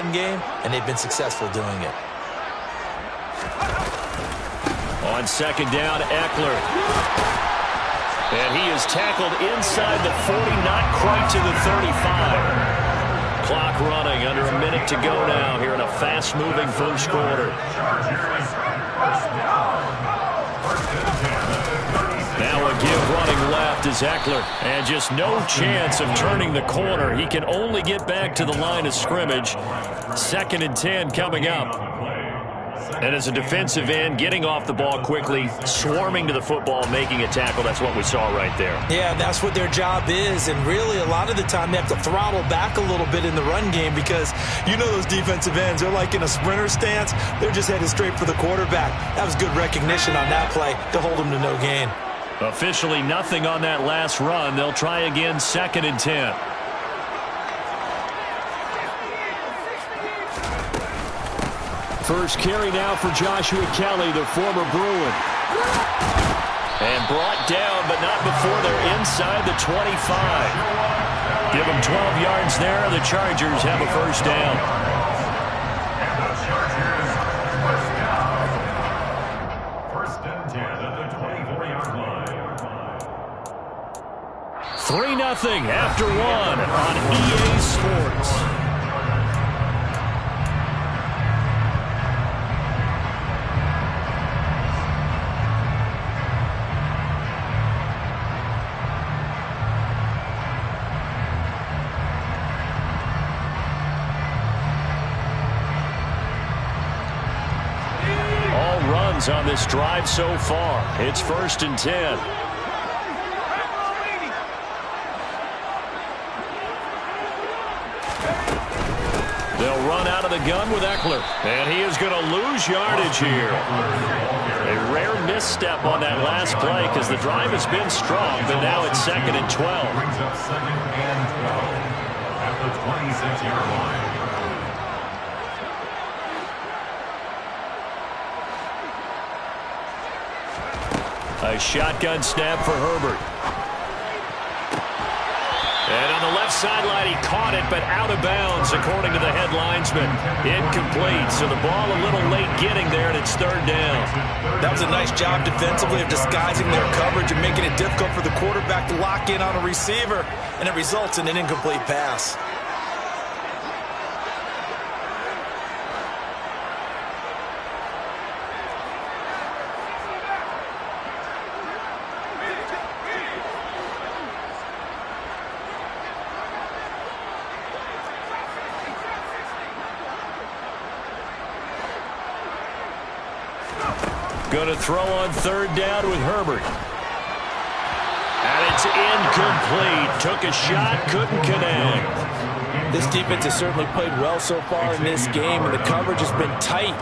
run game, and they've been successful doing it. On second down, Eckler. And he is tackled inside the 40, not quite to the 35. Clock running, under a minute to go now here in a fast-moving first quarter. Now a give running left is Eckler. And just no chance of turning the corner. He can only get back to the line of scrimmage. 2nd and 10 coming up. And as a defensive end, getting off the ball quickly, swarming to the football, making a tackle. That's what we saw right there. Yeah, that's what their job is. And really, a lot of the time, they have to throttle back a little bit in the run game because you know those defensive ends, they're like in a sprinter stance. They're just headed straight for the quarterback. That was good recognition on that play to hold them to no gain. Officially nothing on that last run. They'll try again, 2nd and 10. First carry now for Joshua Kelly, the former Bruin. And brought down, but not before they're inside the 25. Give them 12 yards there. The Chargers have a first down. First and 10 at the 24-yard line. 3-0 after one on EA Sports. On this drive so far. It's 1st and 10. They'll run out of the gun with Eckler. And he is going to lose yardage here. A rare misstep on that last play because the drive has been strong, but now it's 2nd and 12. Brings up 2nd and 12 at the 26-yard line. A shotgun snap for Herbert. And on the left sideline, he caught it, but out of bounds, according to the head linesman. Incomplete, so the ball a little late getting there, and it's 3rd down. That was a nice job defensively of disguising their coverage and making it difficult for the quarterback to lock in on a receiver, and it results in an incomplete pass. Going to throw on 3rd down with Herbert. And it's incomplete. Took a shot, couldn't connect. This defense has certainly played well so far in this game, and the coverage has been tight.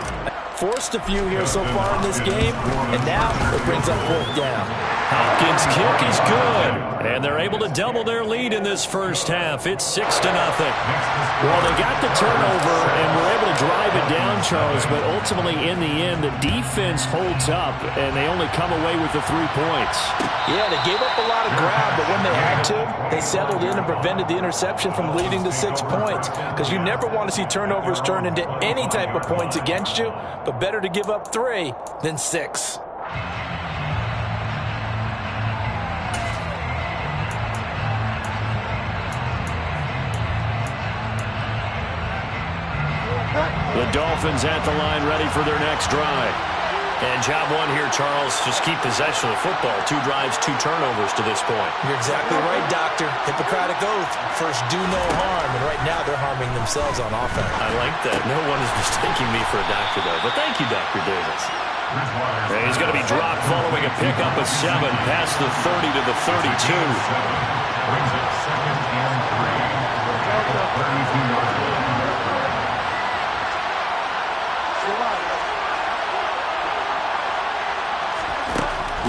Forced a few here so far in this game, and now it brings up 4th down. Hopkins' kick is good, and they're able to double their lead in this first half. It's 6-0. Well, they got the turnover and were able to drive it down, Charles, but ultimately in the end, the defense holds up, and they only come away with the 3 points. Yeah, they gave up a lot of ground, but when they had to, they settled in and prevented the interception from leading to 6 points, because you never want to see turnovers turn into any type of points against you, but better to give up 3 than 6. The Dolphins at the line, ready for their next drive. And job one here, Charles, just keep possession of the football. 2 drives, 2 turnovers to this point. You're exactly right, Doctor. Hippocratic oath. First, do no harm. And right now, they're harming themselves on offense. I like that. No one is mistaking me for a doctor, though. But thank you, Dr. Davis. And he's going to be dropped following a pickup of 7 past the 30 to the 32. Brings up 2nd and 3. 32-yard line.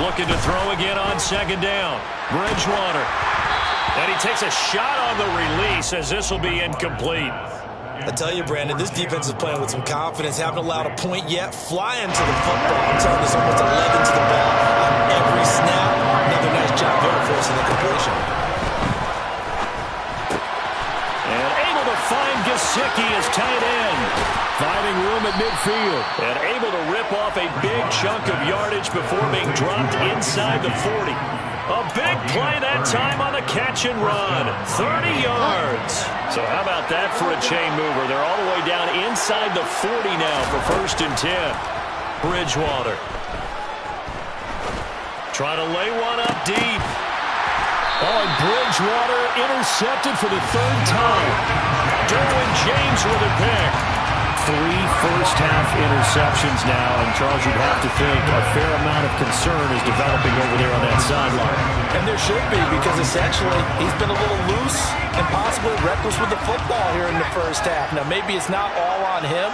Looking to throw again on 2nd down. Bridgewater. And he takes a shot on the release as this will be incomplete. I tell you, Brandon, this defense is playing with some confidence. Haven't allowed a point yet. Flying to the football. I'm telling you, there's almost 11 to the ball on every snap. Another nice job there forcing the completion. And able to find Gesicki as tight end. at midfield. And able to rip off a big chunk of yardage before being dropped inside the 40. A big play that time on the catch and run. 30 yards. So how about that for a chain mover? They're all the way down inside the 40 now for 1st and 10. Bridgewater. Trying to lay one up deep. Oh, and Bridgewater intercepted for the 3rd time. Derwin James with a pick. 3 first-half interceptions now, and Charles, you'd have to think a fair amount of concern is developing over there on that sideline. And there should be, because essentially he's been a little loose and possibly reckless with the football here in the first half. Now, maybe it's not all on him,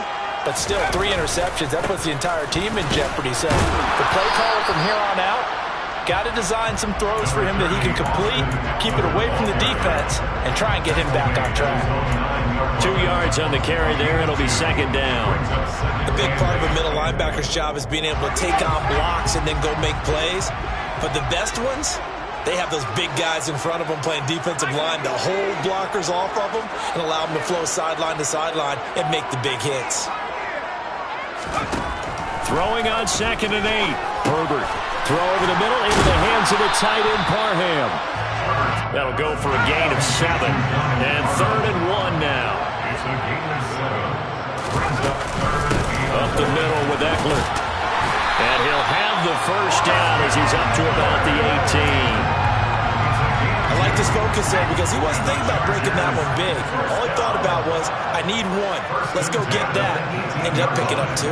but still 3 interceptions. That puts the entire team in jeopardy. So the play caller from here on out, got to design some throws for him that he can complete, keep it away from the defense, and try and get him back on track. 2 yards on the carry there. It'll be 2nd down. The big part of a middle linebacker's job is being able to take on blocks and then go make plays. But the best ones, they have those big guys in front of them playing defensive line to hold blockers off of them and allow them to flow sideline to sideline and make the big hits. Throwing on 2nd and 8. Herbert. Throw over the middle into the hands of the tight end, Parham. That'll go for a gain of 7. And 3rd and 1 now. Up the middle with Eckler. And he'll have the 1st down as he's up to about the 18. I like his focus there because he wasn't thinking about breaking that one big. All he thought about was, I need 1. Let's go get that. Ended up picking up 2.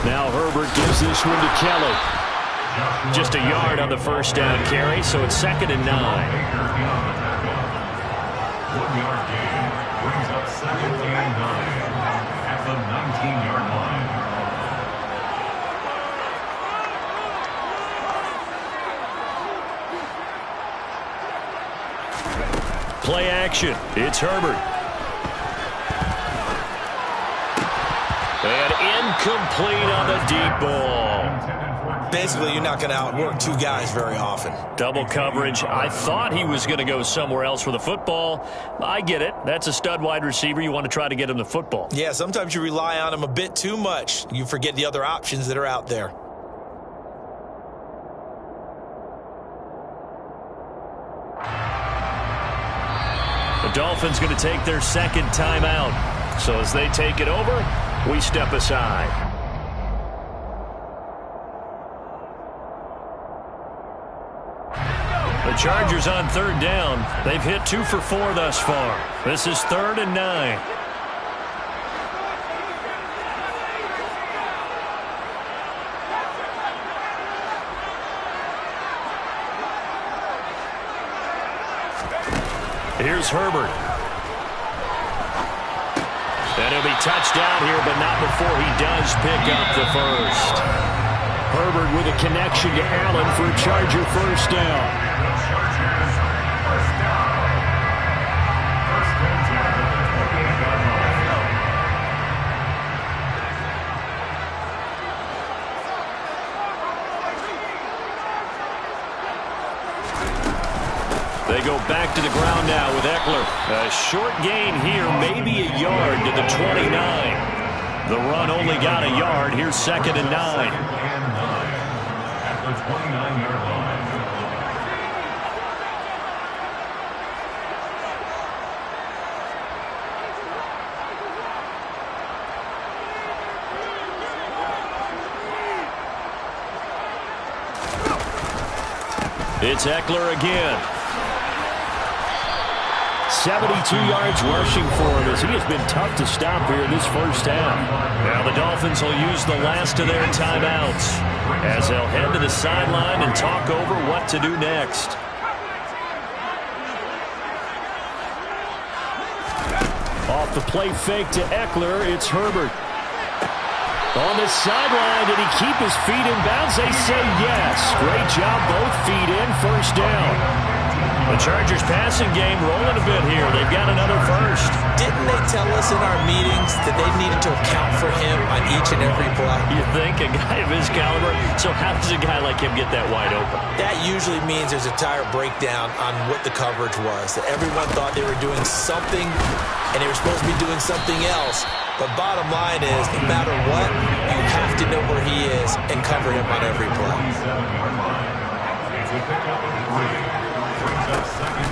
Now Herbert gives this one to Kelly. Just a yard on the 1st down carry, so it's 2nd and 9. 1-yard gain brings up 2nd and 9 at the 19-yard line. Play action. It's Herbert. And incomplete on the deep ball. Basically, you're not going to outwork 2 guys very often. Double coverage. I thought he was going to go somewhere else for the football. I get it. That's a stud wide receiver. You want to try to get him the football. Yeah, sometimes you rely on him a bit too much. You forget the other options that are out there. The Dolphins going to take their 2nd timeout. So as they take it over, we step aside. The Chargers on 3rd down. They've hit 2 for 4 thus far. This is 3rd and 9. Here's Herbert. And he'll be touched down here, but not before he does pick up the 1st. Herbert with a connection to Allen for a Charger 1st down. They go back to the ground now with Eckler. A short gain here, maybe a yard to the 29. The run only got a yard. Here's 2nd and 9. At the 29-yard line. It's Eckler again. 72 yards rushing for him as he has been tough to stop here in this first half. Now the Dolphins will use the last of their timeouts as they'll head to the sideline and talk over what to do next. Off the play fake to Eckler, it's Herbert. On the sideline, did he keep his feet in bounds? They say yes. Great job, both feet in, 1st down. The Chargers passing game rolling a bit here. They've got another 1st. Didn't they tell us in our meetings that they needed to account for him on each and every play? You think? A guy of his caliber? So how does a guy like him get that wide open? That usually usually means there's a tire breakdown on what the coverage was. That everyone thought they were doing something, and they were supposed to be doing something else. But bottom line is, no matter what, you have to know where he is and cover him on every play.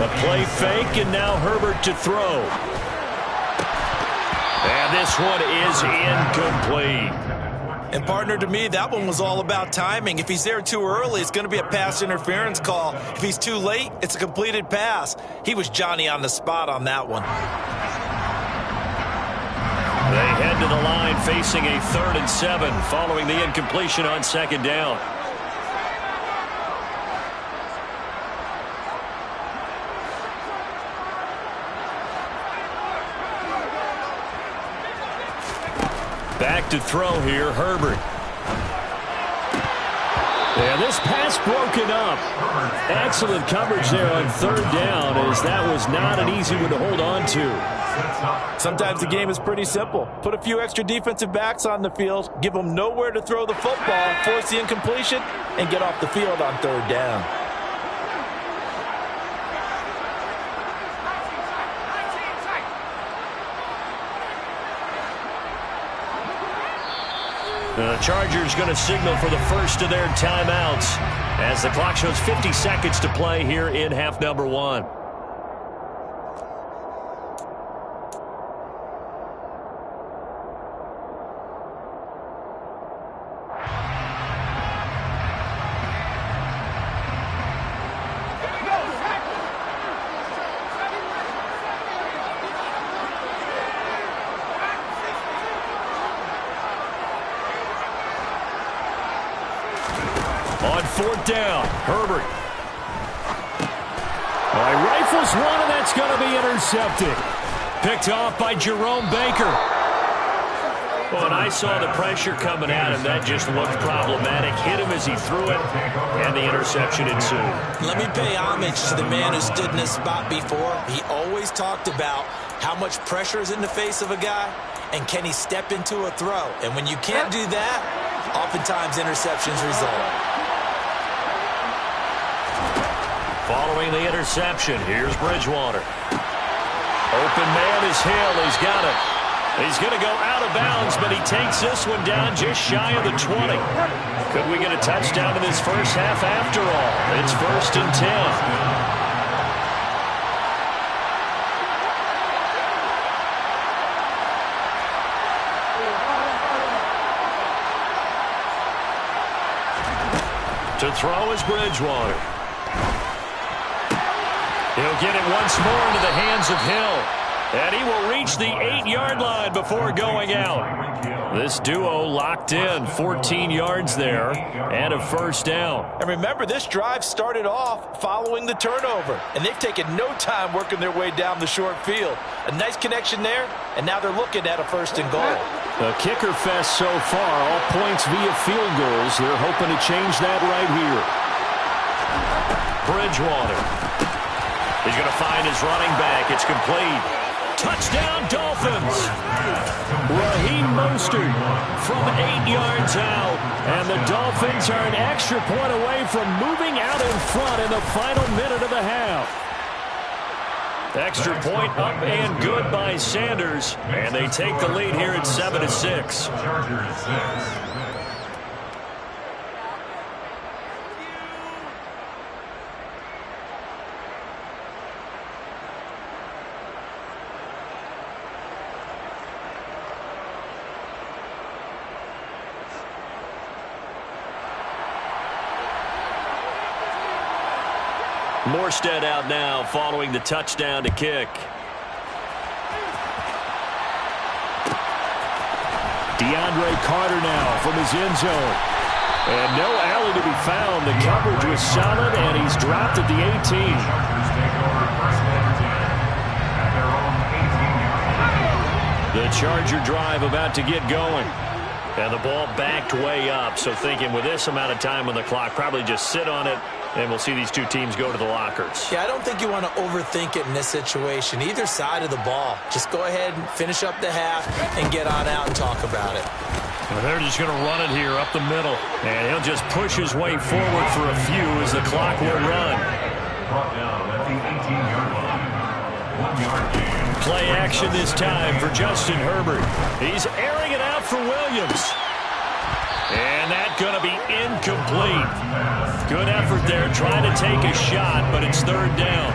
The play fake, and now Herbert to throw. And this one is incomplete. And partner, to me, that one was all about timing. If he's there too early, it's going to be a pass interference call. If he's too late, it's a completed pass. He was Johnny on the spot on that one. They head to the line facing a 3rd and 7 following the incompletion on 2nd down. Back to throw here, Herbert. And this pass broken up. Excellent coverage there on 3rd down, as that was not an easy one to hold on to. Sometimes the game is pretty simple. Put a few extra defensive backs on the field, give them nowhere to throw the football, force the incompletion, and get off the field on 3rd down. The Chargers going to signal for the first of their timeouts as the clock shows 50 seconds to play here in half number 1. On 4th down, Herbert. Well, he rifles one, and that's going to be intercepted. Picked off by Jerome Baker. Well, and I saw the pressure coming at him. That just looked problematic. Hit him as he threw it, and the interception ensued. Let me pay homage to the man who stood in this spot before. He always talked about how much pressure is in the face of a guy, and can he step into a throw. And when you can't do that, oftentimes interceptions result. Following the interception, here's Bridgewater. Open man is Hill. He's got it. He's going to go out of bounds, but he takes this one down just shy of the 20. Could we get a touchdown in this first half after all? It's 1st and 10. To throw is Bridgewater. He'll get it once more into the hands of Hill. And he will reach the 8-yard line before going out. This duo locked in, 14 yards there, and a 1st down. And remember, this drive started off following the turnover, and they've taken no time working their way down the short field. A nice connection there, and now they're looking at a 1st and goal. A kicker fest so far, all points via field goals. They're hoping to change that right here. Bridgewater. He's going to find his running back. It's complete. Touchdown, Dolphins. Raheem Mostert from 8 yards out. And the Dolphins are an extra point away from moving out in front in the final minute of the half. Extra point up and good by Sanders. And they take the lead here at 7-6. Chargers 6. Morstead out now following the touchdown to kick. DeAndre Carter now from his end zone. And no alley to be found. The coverage was solid, and he's dropped at the 18. Chargers take over 1st and 10 at their own 18-yard line. The Charger drive about to get going. And the ball backed way up. So thinking with this amount of time on the clock, probably just sit on it, and we'll see these two teams go to the lockers. Yeah, I don't think you want to overthink it in this situation. Either side of the ball. Just go ahead and finish up the half and get on out and talk about it. Well, they're just going to run it here up the middle. And he'll just push his way forward for a few as the clock will run. Brought down at the 18-yard line. 1-yard gain. Play action this time for Justin Herbert. He's airing it out for Williams. And that's going to be incomplete. Good effort there trying to take a shot, but it's third down.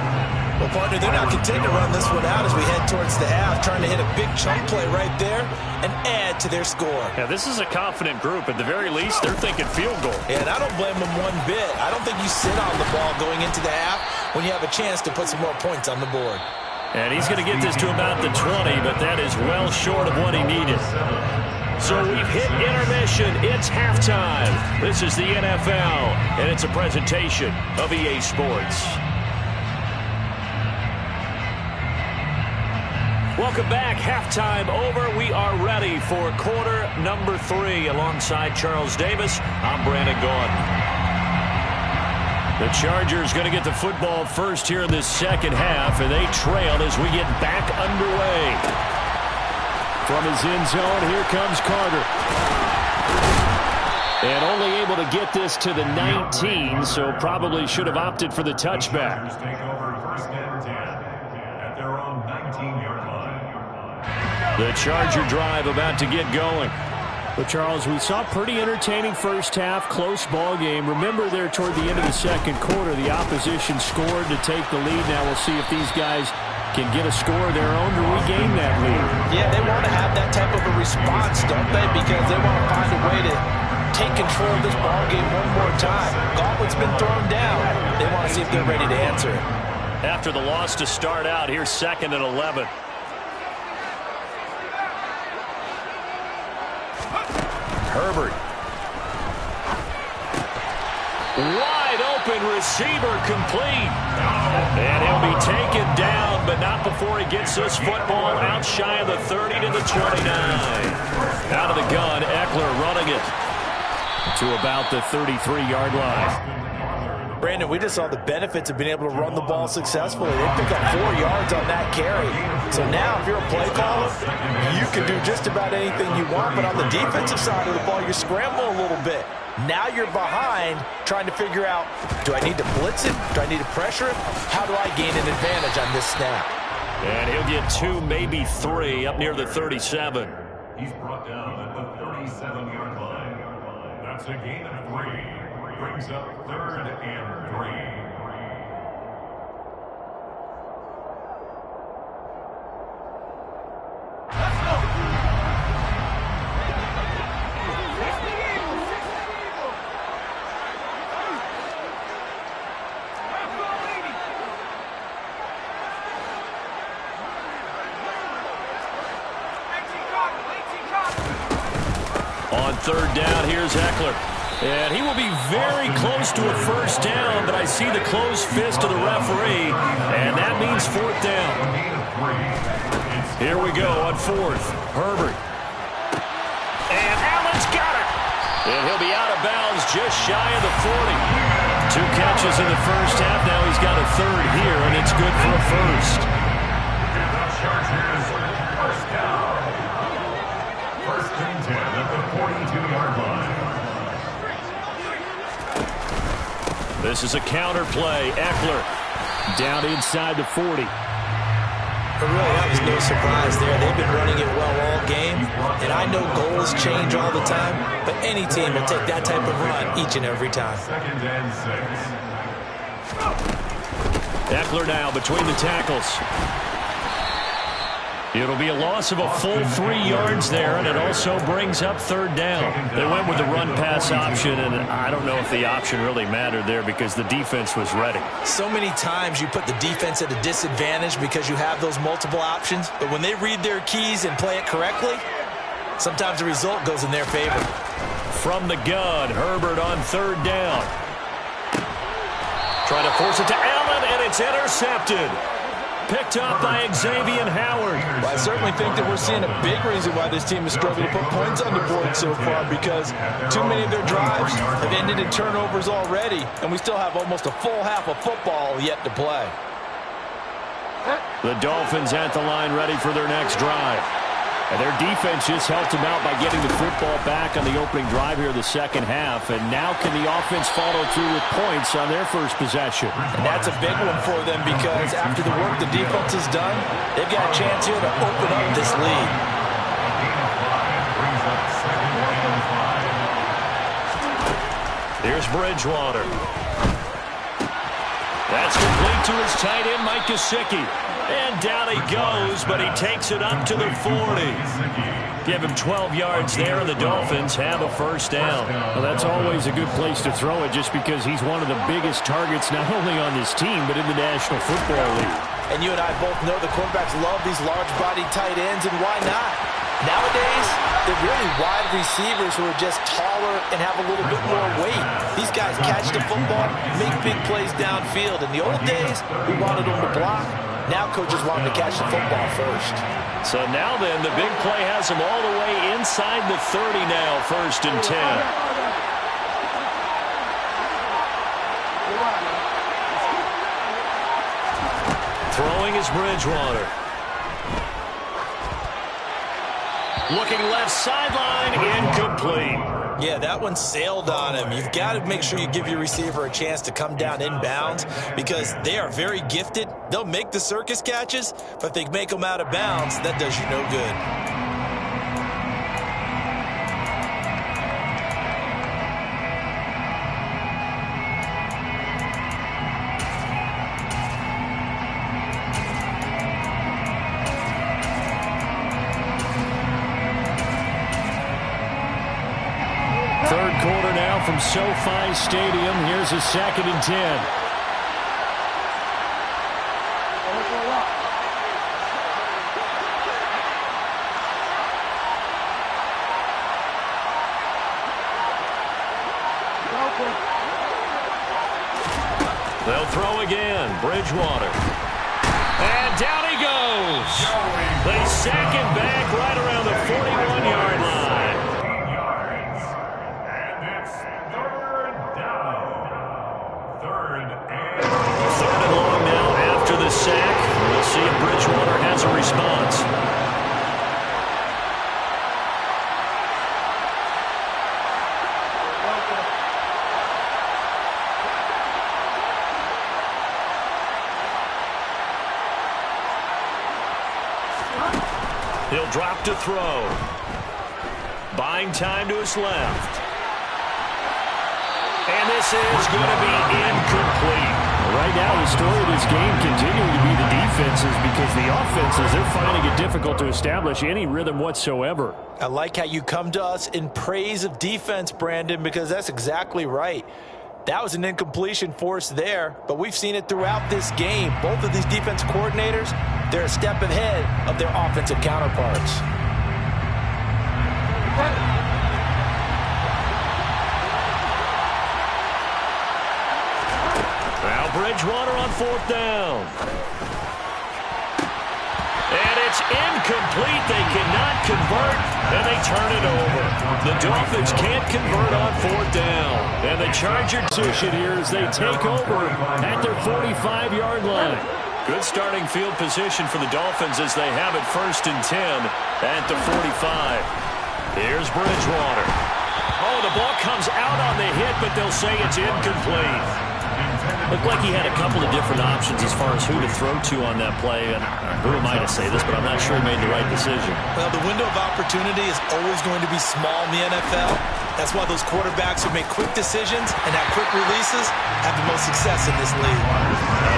Well, partner, they're not content to run this one out as we head towards the half, trying to hit a big chunk play right there and add to their score. Yeah, this is a confident group. At the very least, they're thinking field goal. And I don't blame them one bit. I don't think you sit on the ball going into the half when you have a chance to put some more points on the board. And he's going to get this to about the 20, but that is well short of what he needed. So we've hit intermission. It's halftime. This is the NFL, and it's a presentation of EA Sports. Welcome back. Halftime over. We are ready for quarter number 3. Alongside Charles Davis, I'm Brandon Gaudin. The Chargers going to get the football first here in this second half, and they trail as we get back underway. From his end zone, here comes Carter. And only able to get this to the 19, so probably should have opted for the touchback. Take over first and 10 at their own 19-yard line. The Charger drive about to get going. But, Charles, we saw pretty entertaining first half, close ball game. Remember there toward the end of the second quarter, the opposition scored to take the lead. Now we'll see if these guys can get a score of their own to regain that lead. Yeah, they want to have that type of a response, don't they? Because they want to find a way to take control of this ball game one more time. Gauntlet's been thrown down. They want to see if they're ready to answer it. After the loss to start out, here's 2nd and 11. Herbert. Wide open receiver complete. And he'll be taken down, but not before he gets this football out shy of the 30 to the 29. Out of the gun, Eckler running it to about the 33-yard line. Brandon, we just saw the benefits of being able to run the ball successfully. They pick up 4 yards on that carry. So now if you're a play caller, you can do just about anything you want. But on the defensive side of the ball, you scramble a little bit. Now you're behind trying to figure out, do I need to blitz it? Do I need to pressure it? How do I gain an advantage on this snap? And he'll get 2, maybe 3 up near the 37. He's brought down at the 37-yard line. That's a gain of 3. Brings up 3rd and 3. On 3rd down, here's Eckler. And he will be very close to a first down, but I see the closed fist of the referee, and that means 4th down. Here we go on 4th. Herbert. And Allen's got it. And he'll be out of bounds just shy of the 40. 2 catches in the first half. Now he's got a 3rd here, and it's good for a first. Chargers first down. 1st and 10 at the 42-yard line. This is a counter play. Eckler down inside the 40. But really, that was no surprise there. They've been running it well all game. And I know goals change all the time, but any team will take that type of run each and every time. 2nd and 6. Eckler now between the tackles. It'll be a loss of a full 3 yards there, and it also brings up 3rd down. They went with the run-pass option, and I don't know if the option really mattered there because the defense was ready. So many times you put the defense at a disadvantage because you have those multiple options, but when they read their keys and play it correctly, sometimes the result goes in their favor. From the gun, Herbert on 3rd down. Trying to force it to Allen, and it's intercepted. Picked up by Xavier Howard. Well, I certainly think that we're seeing a big reason why this team is struggling to put points on the board so far, because too many of their drives have ended in turnovers already, and we still have almost a full half of football yet to play. The Dolphins at the line ready for their next drive. And their defense just helped them out by getting the football back on the opening drive here in the second half. And now can the offense follow through with points on their first possession? And that's a big one for them because after the work the defense has done, they've got a chance here to open up this lead. Here's Bridgewater. That's complete to his tight end, Mike Gesicki. And down he goes, but he takes it up to the 40. Give him 12 yards there, and the Dolphins have a first down. Well, that's always a good place to throw it just because he's one of the biggest targets not only on this team but in the National Football League. And you and I both know the quarterbacks love these large-bodied tight ends, and why not? Nowadays, they're really wide receivers who are just taller and have a little bit more weight. These guys catch the football, make big plays downfield. In the old days, we wanted them to block. Now coaches want them to catch the football first. So now then, the big play has them all the way inside the 30 now, 1st and 10. Throwing is Bridgewater. Looking left sideline, incomplete. Yeah, that one sailed on him. You've got to make sure you give your receiver a chance to come down inbounds because they are very gifted. They'll make the circus catches, but if they make them out of bounds, that does you no good. Third quarter now from SoFi Stadium. Here's a 2nd and 10. They'll throw again. Bridgewater. And down he goes. They sack him back right around the 41-yard line. Third and long now after the sack. We'll see if Bridgewater has a response. He'll drop to throw. Buying time to his left. And this is going to be incomplete. Right now, the story of this game continuing to be the defenses because the offenses, they're finding it difficult to establish any rhythm whatsoever. I like how you come to us in praise of defense, Brandon, because that's exactly right. That was an incompletion force there, but we've seen it throughout this game. Both of these defense coordinators, they're a step ahead of their offensive counterparts. Now Bridgewater on 4th down. And it's incomplete. They cannot convert, and they turn it over. The Dolphins can't convert on 4th down. And the Charger position here as they take over at their 45-yard line. Good starting field position for the Dolphins as they have it 1st and 10 at the 45. Here's Bridgewater. Oh, the ball comes out on the hit, but they'll say it's incomplete. Looked like he had a couple of different options as far as who to throw to on that play. And who am I to say this, but I'm not sure he made the right decision. Well, the window of opportunity is always going to be small in the NFL. That's why those quarterbacks who make quick decisions and have quick releases have the most success in this league.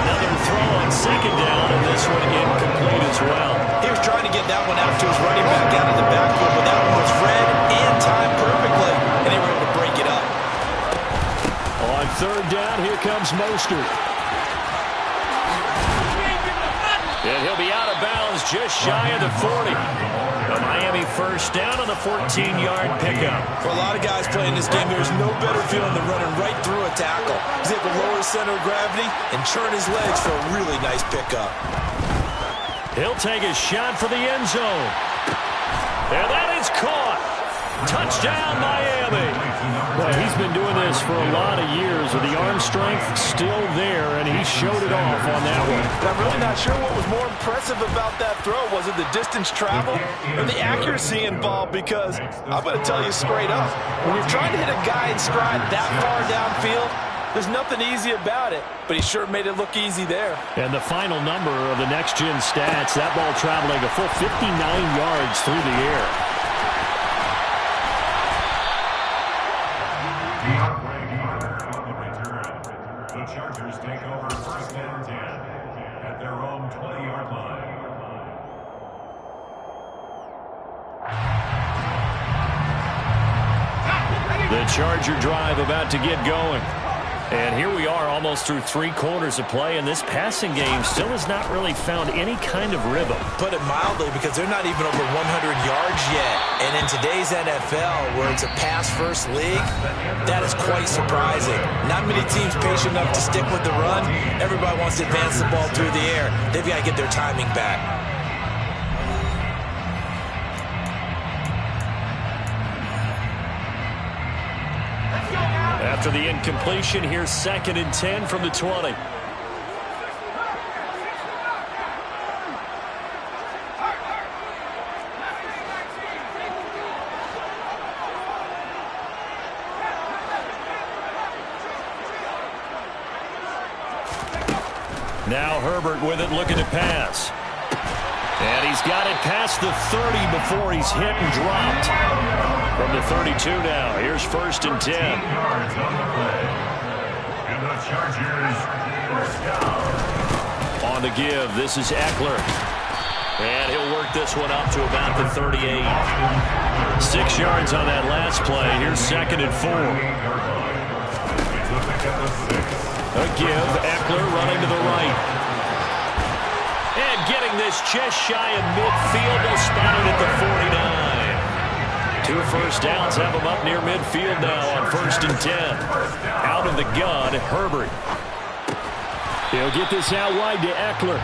Another throw on 2nd down, and this one incomplete as well. He was trying to get that one out to his running back out of the backfield, but that one was read and timed perfectly, and they were able to break it up. On 3rd down, here comes Mostert. And he'll be out of bounds just shy of the 40. A Miami first down on the 14-yard pickup. For a lot of guys playing this game, there's no better feeling than running right through a tackle. He's able to lower his center of gravity and churn his legs for a really nice pickup. He'll take a shot for the end zone. And that is caught. Touchdown, Miami. Well, he's been doing this for a lot of years with the arm strength still there, and and he showed it off on that one. And I'm really not sure what was more impressive about that throw. Was it the distance traveled or the accuracy involved? Because I'm going to tell you straight up, when you're trying to hit a guy in stride that far downfield, there's nothing easy about it, but he sure made it look easy there. And the final number of the next-gen stats, that ball traveling a full 59 yards through the air. The Chargers take over first and 10 at their own 20-yard line. The Charger drive about to get going. And here we are almost through 3 quarters of play, and this passing game still has not really found any kind of rhythm. Put it mildly, because they're not even over 100 yards yet. And in today's NFL, where it's a pass-first league, that is quite surprising. Not many teams patient enough to stick with the run. Everybody wants to advance the ball through the air. They've got to get their timing back. After the incompletion, here's 2nd and 10 from the 20. Now Herbert with it, looking to pass. And he's got it past the 30 before he's hit and dropped. From the 32 now, here's 1st and 10. Yards on the play. And the Chargers first down. On the give, this is Eckler. And he'll work this one up to about the 38. 6 yards on that last play. Here's 2nd and 4. A give, Eckler running to the right. And getting this just shy of midfield, they'll spot it at the 49. 2 first downs have him up near midfield now on 1st and 10. Out of the gun, Herbert. He'll get this out wide to Eckler.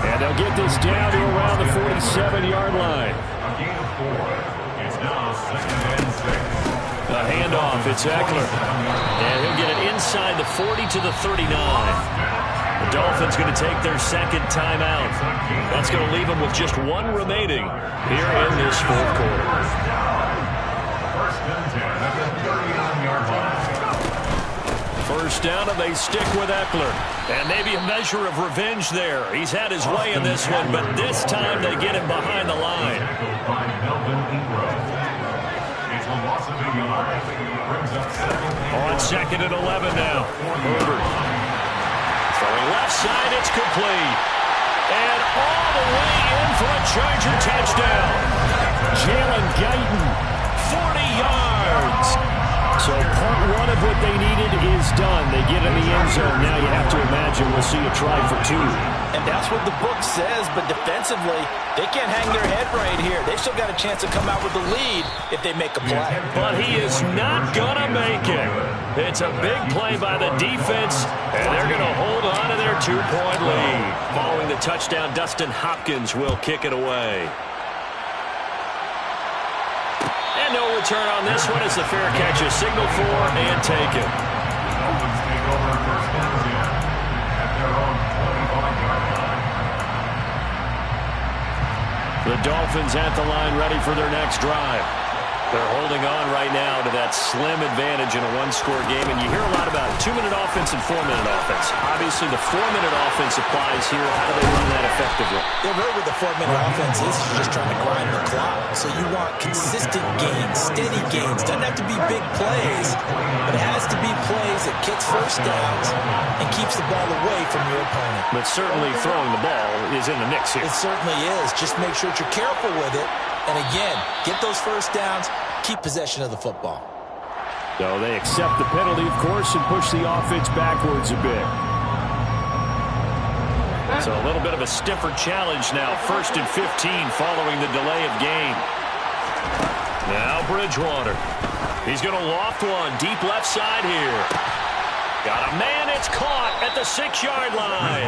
And they'll get this down to around the 47-yard line. A gain of 4. It's now 2nd and 6. A handoff, it's Eckler. And he'll get it inside the 40 to the 39. The Dolphins going to take their 2nd timeout. That's going to leave them with just 1 remaining here in this 4th quarter. First and 10 at the 39-yard line. First down, and they stick with Eckler. And maybe a measure of revenge there. He's had his way in this one, but this time they get him behind the line. By Melvin Ingram. It's a loss of a yard. Brings up 7. On 2nd and 11 now. Herbert. Throwing left side, it's complete. And all the way in for a Charger touchdown. Jalen Guyton, 40 yards. So part 1 of what they needed is done. They get in the end zone. Now you have to imagine we'll see a try for 2. And that's what the book says, but defensively, they can't hang their head right here. They've still got a chance to come out with the lead if they make a play. But he is not going to make it. It's a big play by the defense, and they're going to hold on to their 2-point lead. Following the touchdown, Dustin Hopkins will kick it away. And no return on this one as the fair catch is signaled for and taken. Dolphins take over first and 10 at their own 25-yard line. The Dolphins at the line ready for their next drive. They're holding on right now to that slim advantage in a 1-score game, and you hear a lot about 2-minute offense and 4-minute offense. Obviously, the 4-minute offense applies here. How do they run that effectively? Yeah, really with the 4-minute offense is just trying to grind the clock. So you want consistent gains, steady gains. Doesn't have to be big plays, but it has to be plays that gets first downs and keeps the ball away from your opponent. But certainly throwing the ball is in the mix here. It certainly is. Just make sure that you're careful with it. And again, get those first downs, keep possession of the football. So they accept the penalty, of course, and push the offense backwards a bit. So a little bit of a stiffer challenge now. 1st and 15 following the delay of game. Now Bridgewater. He's going to loft one deep left side here. Got a man, it's caught at the 6-yard line.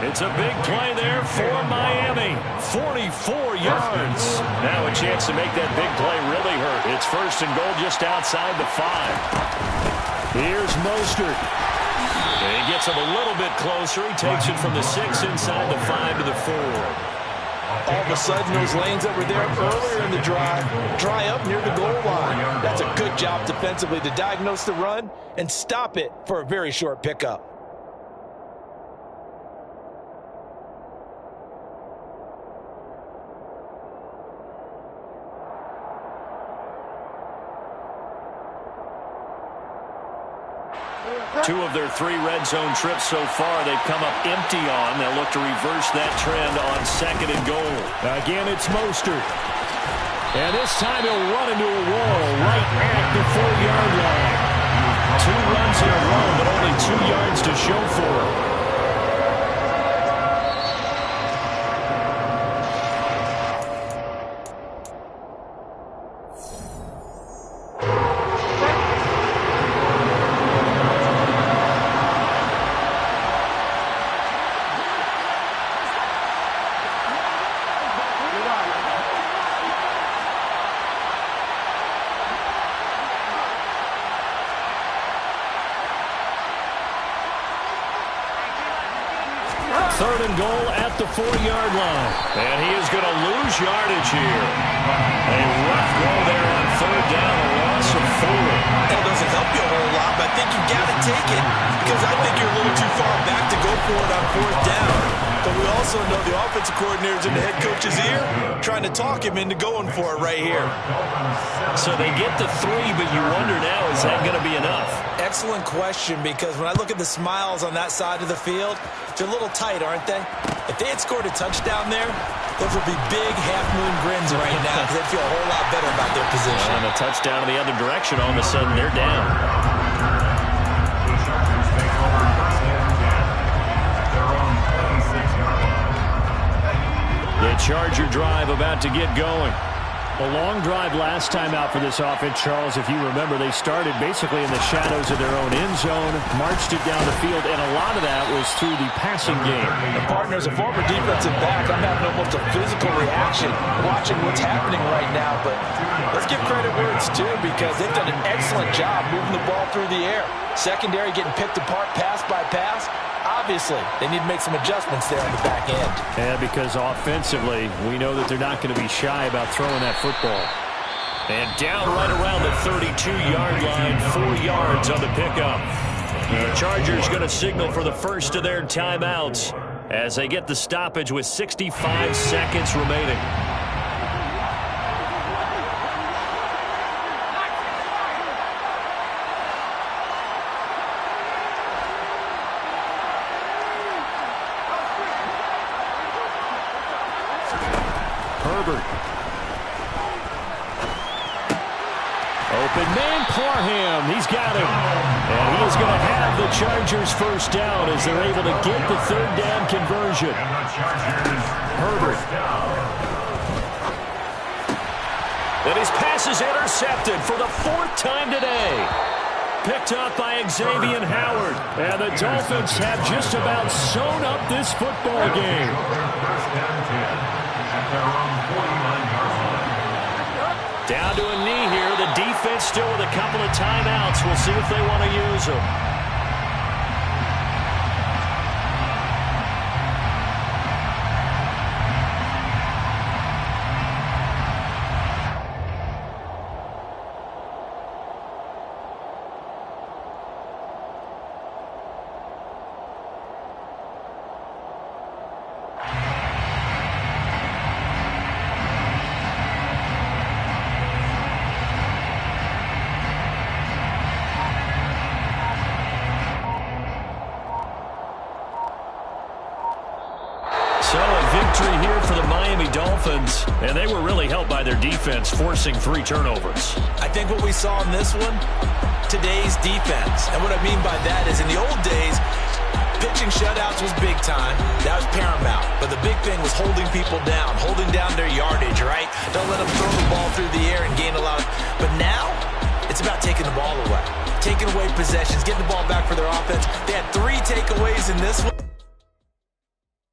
It's a big play there for Miami. 44 yards. Now a chance to make that big play really hurt. It's 1st and goal just outside the 5. Here's Mostert. And he gets gets him a little bit closer. He takes it from the 6 inside the 5 to the 4. All of a sudden, those lanes that were there earlier in the drive dry up near the goal line. That's a good job defensively to diagnose the run and stop it for a very short pickup. Two of their 3 red zone trips so far, they've come up empty on. They'll look to reverse that trend on 2nd and goal. Again, it's Mostert. And this time he'll run into a wall right at the 4-yard line. 2 runs in a row, but only 2 yards to show for him. Third and goal at the 4-yard line. And he is going to lose yardage here. A rough go there on 3rd down, a loss of 4. That doesn't help you a whole lot, but I think you got to take it because I think you're a little too far back to go for it on 4th down. But we also know the offensive coordinator's in the head coach's ear trying to talk him into going for it right here. So they get the 3, but you wonder now, is that going to be enough? Excellent question, because when I look at the smiles on that side of the field, they're a little tight, aren't they? If they had scored a touchdown there, those would be big half-moon grins right now because they'd feel a whole lot better about their position. And a touchdown in the other direction, all of a sudden they're down. The Chargers take over 1st and 10 at their own 26-yard line. The Charger drive about to get going. A long drive last time out for this offense, Charles. If you remember, they started basically in the shadows of their own end zone, marched it down the field, and a lot of that was through the passing game. The partner's a former defensive back. I'm having almost a physical reaction watching what's happening right now. But let's give credit where it's due because they've done an excellent job moving the ball through the air. Secondary getting picked apart pass by pass. Obviously, they need to make some adjustments there on the back end. Yeah, because offensively, we know that they're not going to be shy about throwing that football. And down right around the 32-yard line, 4 yards on the pickup. The Chargers going to signal for the first of their timeouts as they get the stoppage with 65 seconds remaining. Herbert. Open man, Parham. He's got him. And he is going to have the Chargers first down as they're able to get the 3rd down conversion. Herbert. And his pass is intercepted for the 4th time today. Picked up by Xavier Howard. And the Dolphins have just about sewn up this football game. Down to a knee here. The defense still with a couple of timeouts. We'll see if they want to use them. So a victory here for the Miami Dolphins, and they were really helped by their defense, forcing 3 turnovers. I think what we saw in this one, today's defense. And what I mean by that is in the old days, pitching shutouts was big time. That was paramount. But the big thing was holding people down, holding down their yardage, right? Don't let them throw the ball through the air and gain a lot. But now, it's about taking the ball away. Taking away possessions, getting the ball back for their offense. They had 3 takeaways in this one.